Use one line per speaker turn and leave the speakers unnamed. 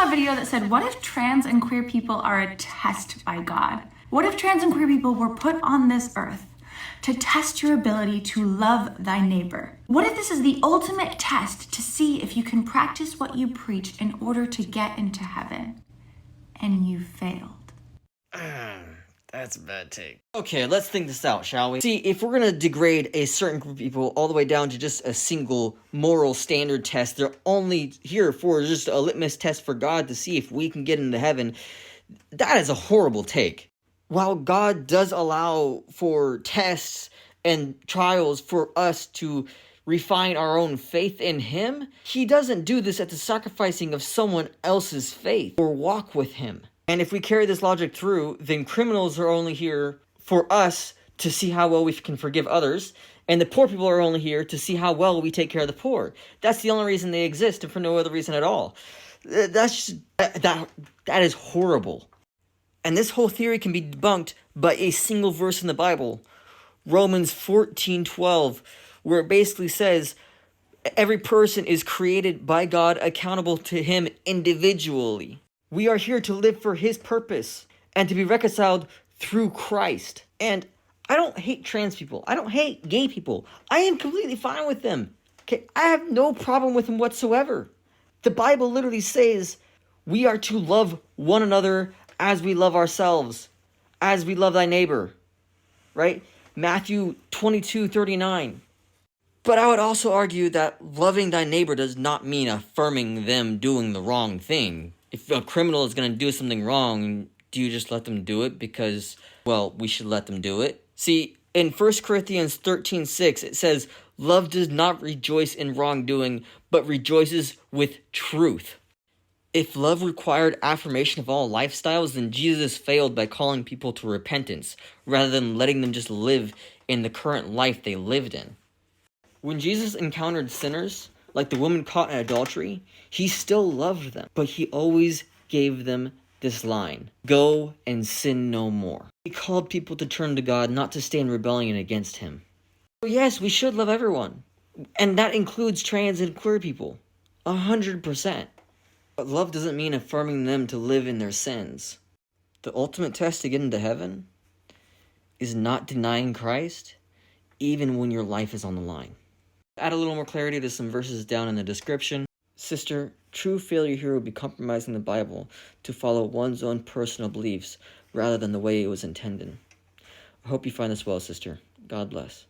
saw a video that said, what if trans and queer people are a test by God? What if trans and queer people were put on this earth to test your ability to love thy neighbor? What if this is the ultimate test to see if you can practice what you preach in order to get into heaven, and you failed?
That's a bad take. Okay, let's think this out, shall we? See, if we're gonna degrade a certain group of people all the way down to just a single moral standard test, they're only here for just a litmus test for God to see if we can get into heaven, that is a horrible take. While God does allow for tests and trials for us to refine our own faith in Him, He doesn't do this at the sacrificing of someone else's faith or walk with Him. And if we carry this logic through, then criminals are only here for us to see how well we can forgive others, and the poor people are only here to see how well we take care of the poor. That's the only reason they exist, and for no other reason at all. That is horrible. And this whole theory can be debunked by a single verse in the Bible, Romans 14:12, where it basically says, every person is created by God, accountable to Him individually. We are here to live for His purpose and to be reconciled through Christ. And I don't hate trans people. I don't hate gay people. I am completely fine with them. Okay, I have no problem with them whatsoever. The Bible literally says we are to love one another as we love ourselves, as we love thy neighbor, right? Matthew 22:39. But I would also argue that loving thy neighbor does not mean affirming them doing the wrong thing. If a criminal is going to do something wrong, do you just let them do it because, well, we should let them do it? See, in 1 Corinthians 13:6, it says, love does not rejoice in wrongdoing, but rejoices with truth. If love required affirmation of all lifestyles, then Jesus failed by calling people to repentance, rather than letting them just live in the current life they lived in. When Jesus encountered sinners, like the woman caught in adultery, He still loved them, but He always gave them this line, go and sin no more. He called people to turn to God, not to stay in rebellion against Him. So yes, we should love everyone, and that includes trans and queer people, 100%. But love doesn't mean affirming them to live in their sins. The ultimate test to get into heaven is not denying Christ, even when your life is on the line. Add a little more clarity to some verses down in the description. Sister, true failure here would be compromising the Bible to follow one's own personal beliefs rather than the way it was intended. I hope you find this well, sister. God bless.